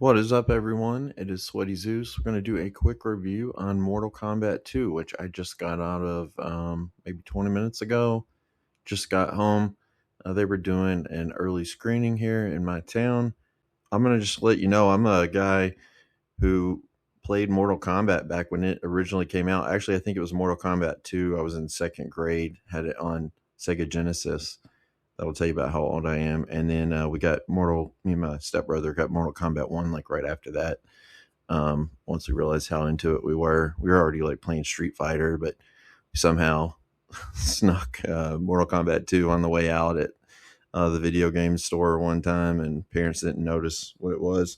What is up, everyone? It is Sweaty Zeus. We're going to do a quick review on Mortal Kombat 2, which I just got out of maybe 20 minutes ago. Just got home. They were doing an early screening here in my town. I'm going to just let you know I'm a guy who played Mortal Kombat back when it originally came out. Actually, I think it was Mortal Kombat 2. I was in second grade, had it on Sega Genesis. That'll tell you about how old I am. And then we got me and my stepbrother got Mortal Kombat 1 like right after that. Once we realized how into it we were already like playing Street Fighter, but somehow snuck Mortal Kombat 2 on the way out at the video game store one time, and parents didn't notice what it was.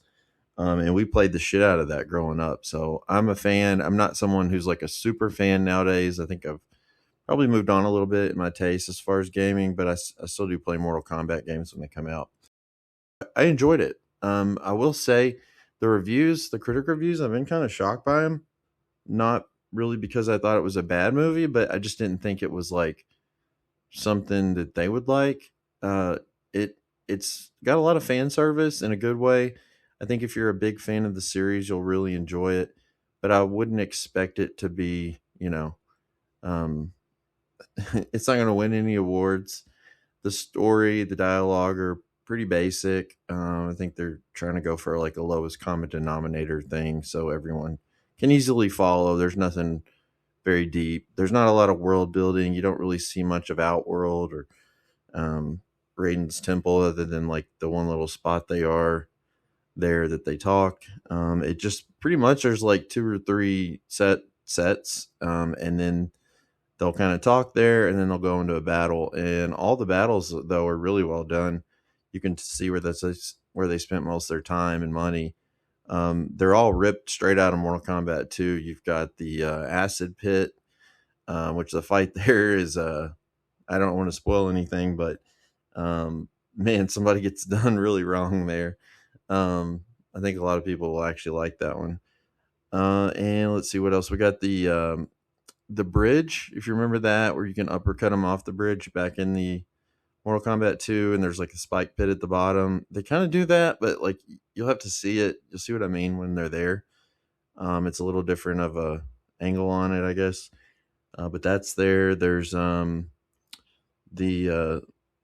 And we played the shit out of that growing up. So I'm a fan. I'm not someone who's like a super fan nowadays. I think I've probably moved on a little bit in my taste as far as gaming, but I still do play Mortal Kombat games when they come out. I enjoyed it. I will say the critic reviews, I've been kind of shocked by them. Not really because I thought it was a bad movie, but I just didn't think it was like something that they would like. Uh, it's got a lot of fan service in a good way. I think if you're a big fan of the series, you'll really enjoy it. But I wouldn't expect it to be, um, it's not going to win any awards. The story, the dialogue are pretty basic. I think they're trying to go for like a lowest common denominator thing, so everyone can easily follow. There's nothing very deep. There's not a lot of world building. You don't really see much of Outworld or um, Raiden's Temple, other than like the one little spot they are there that they talk. It just pretty much there's like two or three sets, and then they'll kind of talk there, and then they'll go into a battle. And all the battles though are really well done. You can see where they spent most of their time and money. They're all ripped straight out of Mortal Kombat 2. You've got the acid pit, which the fight there is. I don't want to spoil anything, but man, somebody gets done really wrong there. I think a lot of people will actually like that one. And let's see what else we got. The bridge, if you remember that, where you can uppercut them off the bridge back in the Mortal Kombat 2, and there's like a spike pit at the bottom. They kind of do that, but like you'll have to see it. You'll see what I mean when they're there. It's a little different of a angle on it, I guess. But that's there. There's the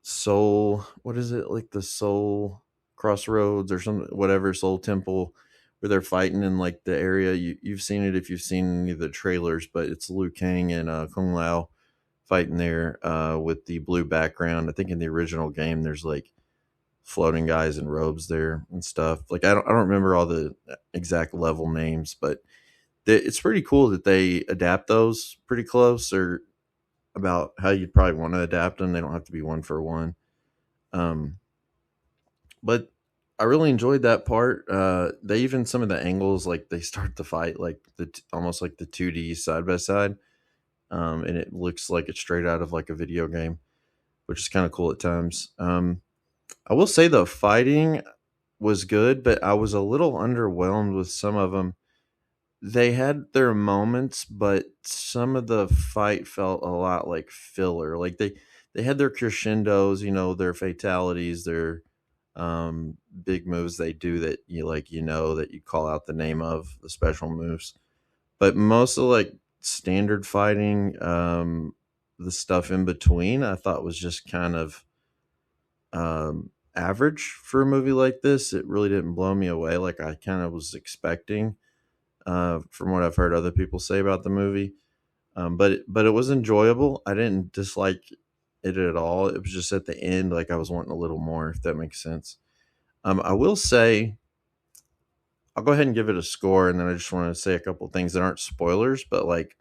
soul. What is it, like the soul crossroads or some whatever soul temple where they're fighting in like the area. You've seen it if you've seen any of the trailers, but it's Liu Kang and Kung Lao fighting there with the blue background. I think in the original game there's like floating guys in robes there and stuff. Like I don't remember all the exact level names, but it's pretty cool that they adapt those pretty close or about how you'd probably want to adapt them. They don't have to be one for one. Um, but I really enjoyed that part. They even some of the angles, like they start the fight like almost like the 2D side by side, and it looks like it's straight out of like a video game, which is kind of cool at times. I will say the fighting was good, but I was a little underwhelmed with some of them. They had their moments, but some of the fight felt a lot like filler. Like they had their crescendos, their fatalities, their big moves they do that that you call out the name of the special moves. But most of like standard fighting, the stuff in between, I thought was just kind of average for a movie like this. It really didn't blow me away like I kind of was expecting, from what I've heard other people say about the movie. But it was enjoyable. I didn't dislike it at all. It was just at the end, like I was wanting a little more, if that makes sense. I will say, I'll go ahead and give it a score, and then I just want to say a couple things that aren't spoilers, but like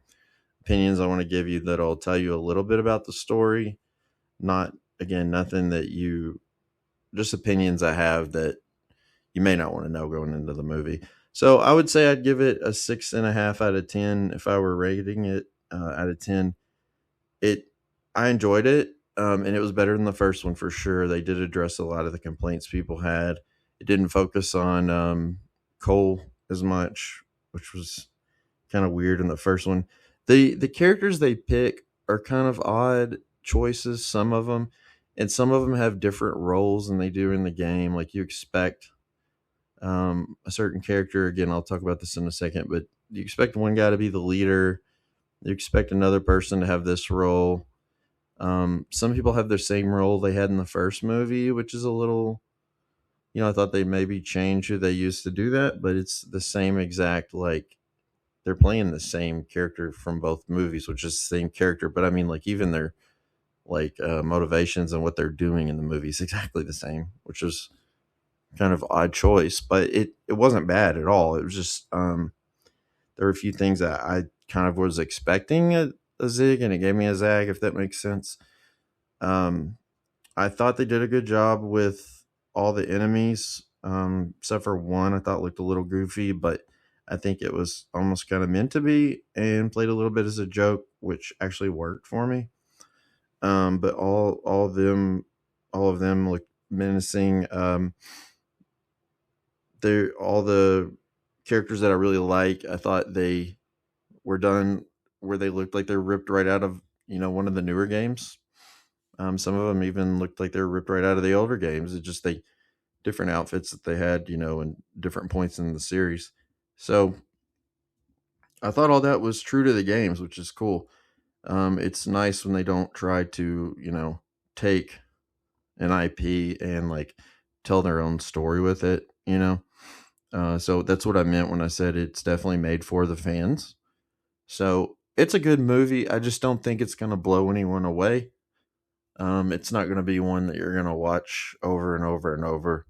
opinions I want to give you that'll tell you a little bit about the story. Not again, nothing that you just opinions I have that you may not want to know going into the movie. So I would say I'd give it a 6.5 out of 10 if I were rating it out of 10. It I enjoyed it, and it was better than the first one for sure. They did address a lot of the complaints people had. It didn't focus on Cole as much, which was kind of weird in the first one. The characters they pick are kind of odd choices, some of them, and some of them have different roles than they do in the game. Like you expect A certain character. Again, I'll talk about this in a second, but you expect one guy to be the leader. You expect another person to have this role. Some people have their same role they had in the first movie, which is a little, I thought they maybe change who they used to do that, but it's the same exact, like, they're playing the same character from both movies, which is the same character. But I mean, like, even their like motivations and what they're doing in the movie is exactly the same, which is kind of odd choice, but it wasn't bad at all. It was just there were a few things that I kind of was expecting a zig, and it gave me a zag, if that makes sense. Um, I thought they did a good job with all the enemies, except for one I thought looked a little goofy, but I think it was almost kind of meant to be and played a little bit as a joke, which actually worked for me. But all of them look menacing. They're all the characters that I really like. I thought they were done where they looked like they're ripped right out of one of the newer games. Some of them even looked like they were ripped right out of the older games. It's just they different outfits that they had, in different points in the series. So I thought all that was true to the games, which is cool. It's nice when they don't try to, take an IP and like tell their own story with it. So that's what I meant when I said it's definitely made for the fans. So it's a good movie. I just don't think it's going to blow anyone away. It's not going to be one that you're going to watch over and over and over,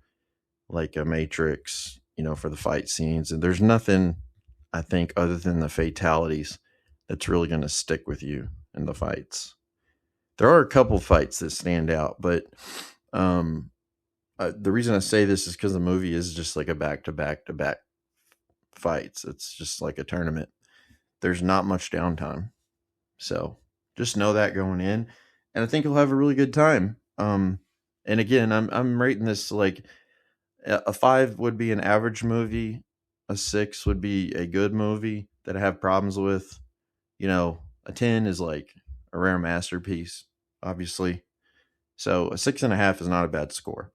like a Matrix, for the fight scenes. And there's nothing, I think, other than the fatalities that's really going to stick with you in the fights. There are a couple fights that stand out, but um, the reason I say this is because the movie is just like a back to back to back fights. It's just like a tournament. There's not much downtime. So just know that going in. And I think you'll have a really good time. And again, I'm rating this like a 5 would be an average movie, a 6 would be a good movie that I have problems with. A 10 is like a rare masterpiece, obviously. So a 6.5 is not a bad score.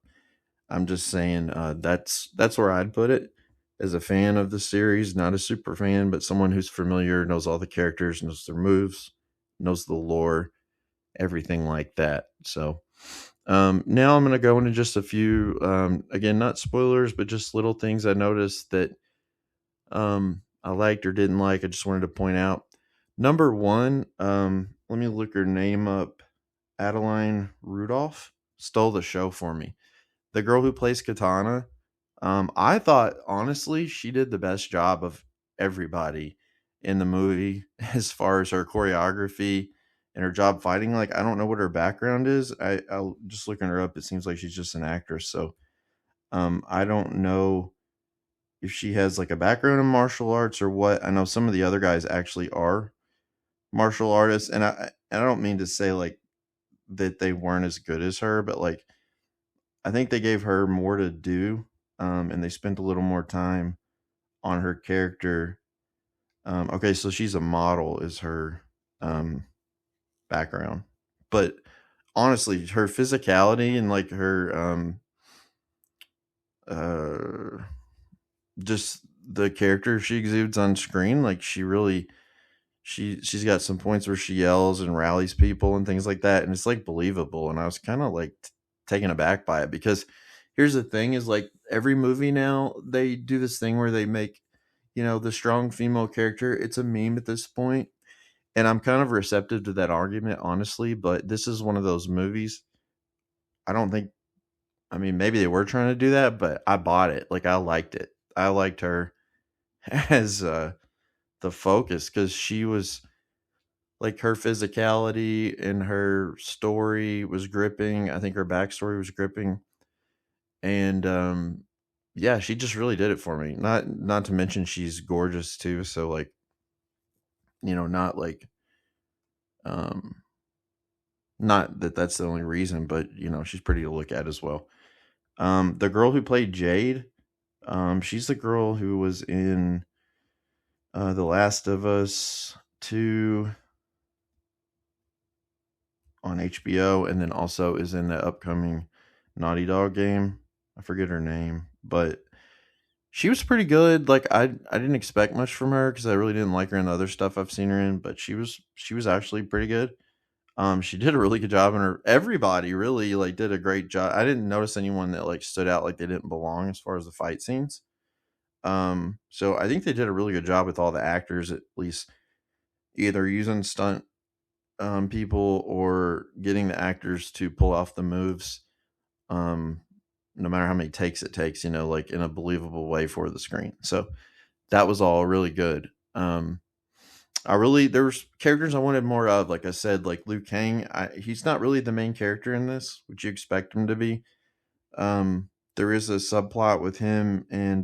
I'm just saying that's where I'd put it as a fan of the series, not a super fan, but someone who's familiar, knows all the characters, knows their moves, knows the lore, everything like that. So now I'm going to go into just a few, again, not spoilers, but just little things I noticed that I liked or didn't like. I just wanted to point out. Number one, let me look her name up. Adeline Rudolph stole the show for me. The girl who plays Katana, I thought honestly she did the best job of everybody in the movie as far as her choreography and her job fighting. Like, I don't know what her background is. I'll just looking her up. It seems like she's just an actress. So I don't know if she has like a background in martial arts or what. I know some of the other guys actually are martial artists, and I don't mean to say like that they weren't as good as her, but like I think they gave her more to do, and they spent a little more time on her character. Okay, so she's a model, is her um, background, but honestly, her physicality and like her uh, just the character she exudes on screen, like she's got some points where she yells and rallies people and things like that, and it's like believable. And I was kind of like taken aback by it because here's the thing: is like every movie now they do this thing where they make the strong female character. It's a meme at this point, and I'm kind of receptive to that argument, honestly. But this is one of those movies. I don't think. I mean, maybe they were trying to do that, but I bought it. Like I liked it. I liked her as the focus because she was like her physicality and her story was gripping. I think her backstory was gripping, and yeah, she just really did it for me. Not to mention she's gorgeous too. So like not like um, not that that's the only reason, but she's pretty to look at as well. The girl who played Jade, she's the girl who was in The Last of Us 2 on HBO, and then also is in the upcoming Naughty Dog game. I forget her name, but She was pretty good. Like I didn't expect much from her because I really didn't like her in the other stuff I've seen her in, but she was actually pretty good. She did a really good job, and her everybody really like did a great job. I didn't notice anyone that like stood out like they didn't belong as far as the fight scenes. So I think they did a really good job with all the actors, at least either using stunt people or getting the actors to pull off the moves. Um, no matter how many takes it takes, like in a believable way for the screen. So that was all really good. I really there was characters I wanted more of. Like I said, like Liu Kang. He's not really the main character in this, which you expect him to be. There is a subplot with him and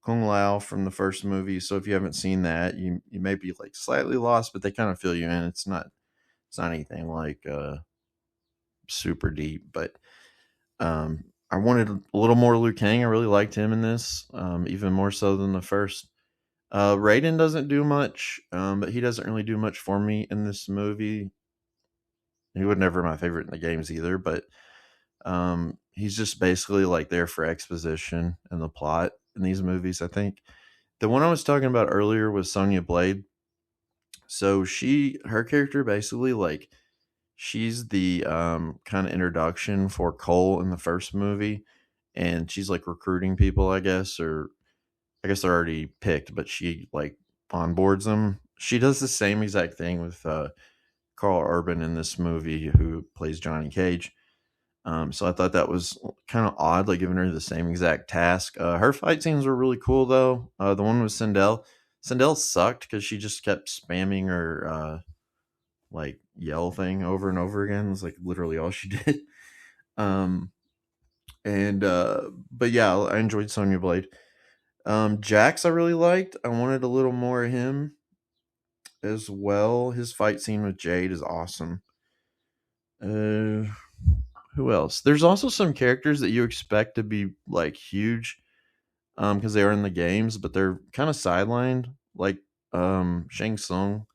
Kung Lao from the first movie. So if you haven't seen that, you may be like slightly lost, but they kind of fill you in. It's not anything like super deep, but I wanted a little more Liu Kang. I really liked him in this, even more so than the first. Raiden doesn't do much, but he doesn't really do much for me in this movie. He was never my favorite in the games either, but he's just basically like there for exposition and the plot in these movies. I think the one I was talking about earlier was Sonya Blade. So her character basically like she's the kind of introduction for Cole in the first movie, and she's like recruiting people, I guess, or I guess they're already picked, but she like onboards them. She does the same exact thing with Carl Urban in this movie, who plays Johnny Cage. So I thought that was kind of odd, like giving her the same exact task. Her fight scenes were really cool though. The one with Sindel, Sindel sucked because she just kept spamming her like yell thing over and over again. It was like literally all she did. Um, and but yeah, I enjoyed Sonya Blade. Jax, I really liked. I wanted a little more of him as well. His fight scene with Jade is awesome. Uh, who else? There's also some characters that you expect to be like huge, because they are in the games, but they're kind of sidelined. Like Shang Tsung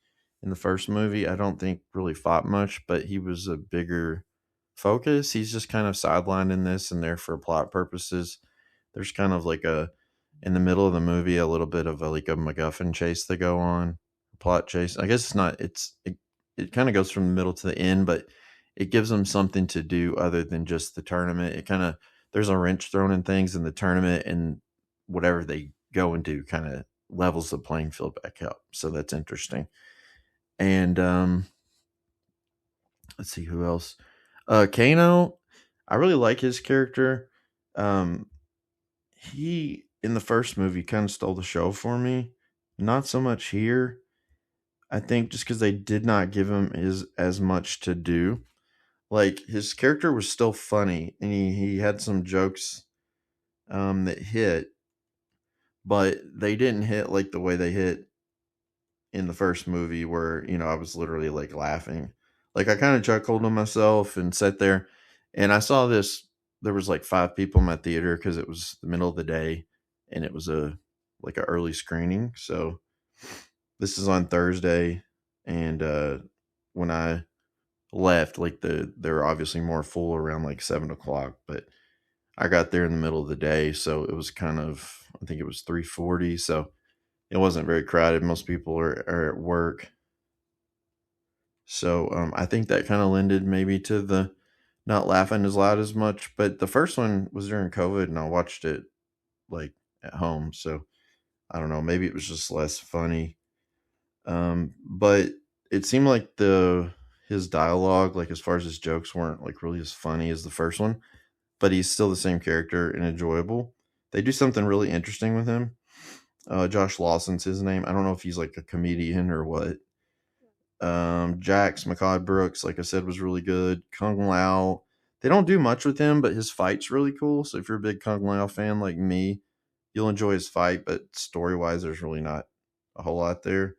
in the first movie, I don't think really fought much, but he was a bigger focus. He's just kind of sidelined in this and there for plot purposes. There's kind of like a in the middle of the movie a little bit of like a MacGuffin chase to go on, plot chase. I guess it's not. It kind of goes from the middle to the end, but it gives them something to do other than just the tournament. It kind of there's a wrench thrown in things in the tournament, and whatever they go and do kind of levels the playing field back up. So that's interesting. And let's see who else. Kano, I really like his character. Um, he in the first movie kind of stole the show for me. Not so much here. I think just because they did not give him as much to do. Like his character was still funny, and he had some jokes that hit, but they didn't hit like the way they hit in the first movie, where I was literally like laughing. Like I kind of chuckled to myself and sat there, and I saw this. There was like 5 people in my theater because it was the middle of the day, and it was a like a early screening. So this is on Thursday, and when I left, like they're obviously more full around like 7 o'clock, but I got there in the middle of the day, so it was kind of I think it was 3:40, so it wasn't very crowded. Most people are at work, so I think that kind of lended maybe to the not laughing as loud as much. But the first one was during COVID, and I watched it like at home, so I don't know. Maybe it was just less funny. But it seemed like the his dialogue, like as far as his jokes, weren't like really as funny as the first one. But he's still the same character and enjoyable. They do something really interesting with him. Josh Lawson's his name. I don't know if he's like a comedian or what. Jax McCod Brooks, like I said, was really good. Kung Lao, they don't do much with him, but his fight's really cool. So if you're a big Kung Lao fan like me, you'll enjoy his fight. But story wise, there's really not a whole lot there.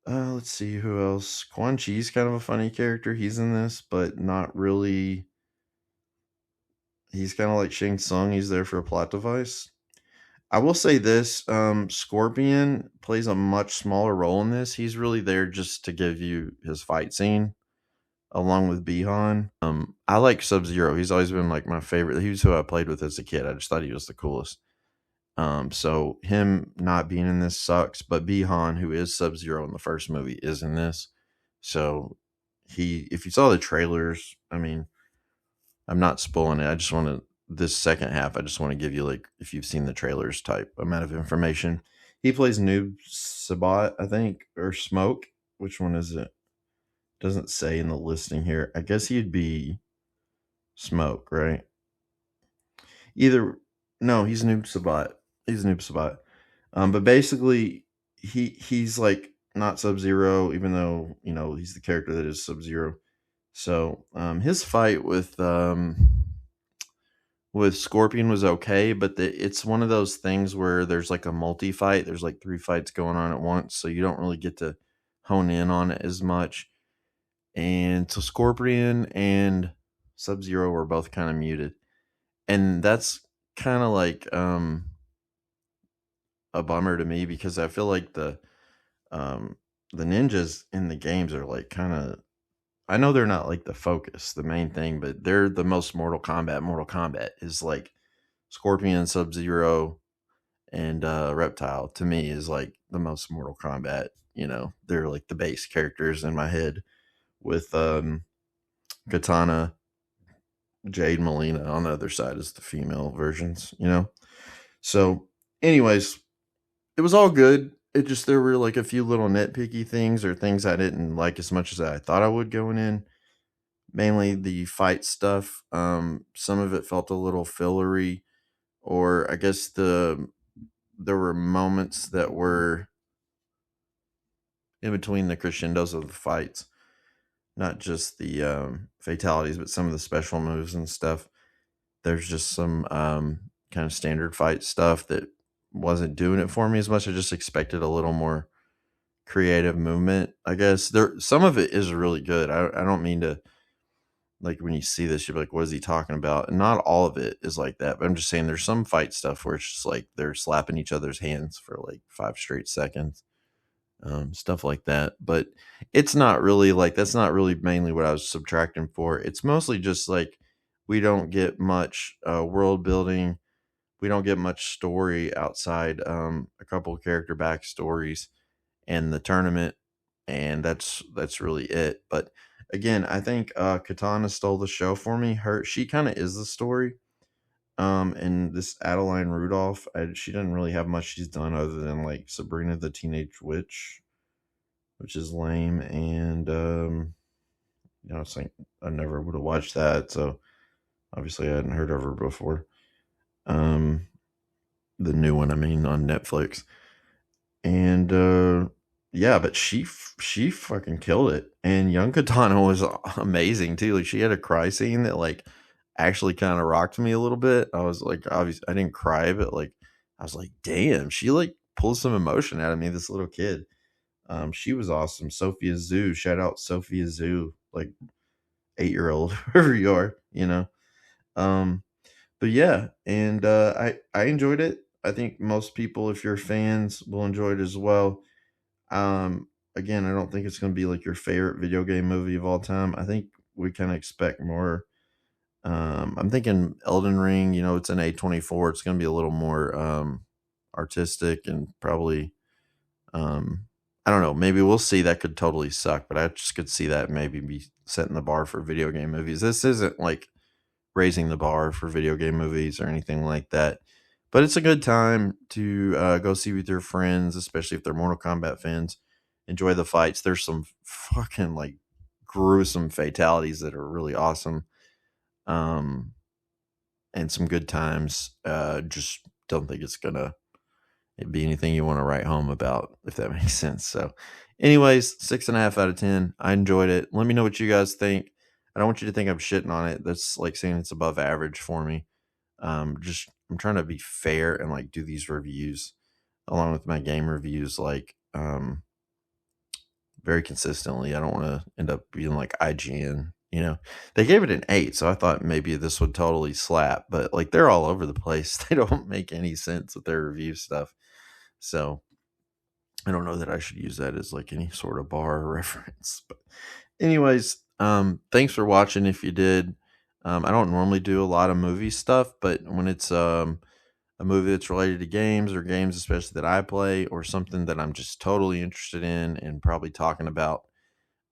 Let's see who else. Quan Chi's kind of a funny character. He's in this, but not really. He's kind of like Shang Tsung. He's there for a plot device. I will say this: Scorpion plays a much smaller role in this. He's really there just to give you his fight scene. along with Bihan. I like Sub-Zero. He's always been like my favorite. He was who I played with as a kid. I just thought he was the coolest. So him not being in this sucks, but Bihan, who is Sub-Zero in the first movie, is in this. So if you saw the trailers, I mean, I'm not spoiling it. I just want to this second half. I just want to give you like if you've seen the trailers type amount of information. He plays Noob Sabat, I think, or Smoke. Which one is it? Doesn't say in the listing here. I guess he'd be Smoke, right? Either no, he's Noob Sabat. He's Noob Sabat. But basically, he's like not Sub Zero, even though he's the character that is Sub Zero. So his fight with Scorpion was okay, but it's one of those things where there's like a multi fight. There's like 3 fights going on at once, so you don't really get to hone in on it as much. And so Scorpion and Sub Zero were both kind of muted, and that's kind of like a bummer to me because I feel like the ninjas in the games are like kind of, I know they're not like the focus, the main thing, but they're the most Mortal Kombat. Mortal Kombat is like Scorpion, Sub Zero, and Reptile to me is like the most Mortal Kombat. They're like the base characters in my head with Katana, Jade, Molina on the other side is the female versions. So, anyways, it was all good. It just there were like a few little nitpicky things or things I didn't like as much as I thought I would going in. Mainly the fight stuff. Some of it felt a little fillery, or I guess there were moments that were in between the crescendos of the fights, not just the fatalities, but some of the special moves and stuff. There's just some kind of standard fight stuff that wasn't doing it for me as much. I just expected a little more creative movement. I guess some of it is really good. I don't mean to, like, when you see this, you're like, what is he talking about? And not all of it is like that, but I'm just saying there's some fight stuff where it's just like they're slapping each other's hands for like 5 straight seconds, stuff like that. But it's not really like that's not really mainly what I was subtracting for. It's mostly just like we don't get much world building. We don't get much story outside a couple of character backstories and the tournament, and that's really it. But again, I think Katana stole the show for me. She kind of is the story. And this Adeline Rudolph, she doesn't really have much she's done other than like Sabrina the Teenage Witch, which is lame. And it's like I never would have watched that, so obviously I hadn't heard of her before. Um, the new one, I mean, on Netflix. And yeah, but she fucking killed it. And young Katana was amazing too. Like she had a cry scene that like actually kind of rocked me a little bit. I was like, obviously I didn't cry, but like I was like, damn, she like pulled some emotion out of me, this little kid. She was awesome. Sophia Zoo, shout out Sophia Zoo, like 8-year-old, whoever you are. Um, but yeah, and I enjoyed it. I think most people, if you're fans, will enjoy it as well. Again, I don't think it's going to be like your favorite video game movie of all time. I think we kind of expect more. I'm thinking Elden Ring. It's an A24. It's going to be a little more artistic and probably. I don't know. Maybe we'll see. That could totally suck, but I just could see that maybe be setting the bar for video game movies. This isn't like raising the bar for video game movies or anything like that. But it's a good time to go see with your friends, especially if they're Mortal Kombat fans. Enjoy the fights. There's some fucking like gruesome fatalities that are really awesome, um, and some good times. Just don't think it's gonna be anything you want to write home about, if that makes sense. So, anyways, 6.5 out of 10. I enjoyed it. Let me know what you guys think. I don't want you to think I'm shitting on it. That's like saying it's above average for me. Just I'm trying to be fair and like do these reviews along with my game reviews like very consistently. I don't want to end up being like IGN. They gave it an 8, so I thought maybe this would totally slap, but like they're all over the place. They don't make any sense with their review stuff. So I don't know that I should use that as like any sort of bar or reference. But anyways, Thanks for watching if you did. I don't normally do a lot of movie stuff, but when it's a movie that's related to games or games especially that I play or something that I'm just totally interested in and probably talking about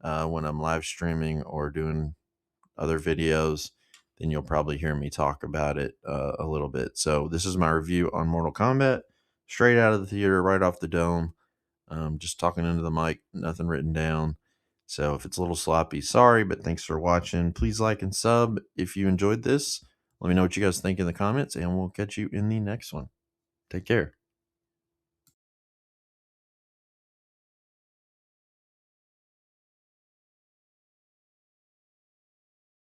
when I'm live streaming or doing other videos, then you'll probably hear me talk about it a little bit. So this is my review on Mortal Kombat, straight out of the theater, right off the dome. Just talking into the mic, nothing written down. So if it's a little sloppy, sorry, but thanks for watching. Please like and sub if you enjoyed this. Let me know what you guys think in the comments, and we'll catch you in the next one. Take care.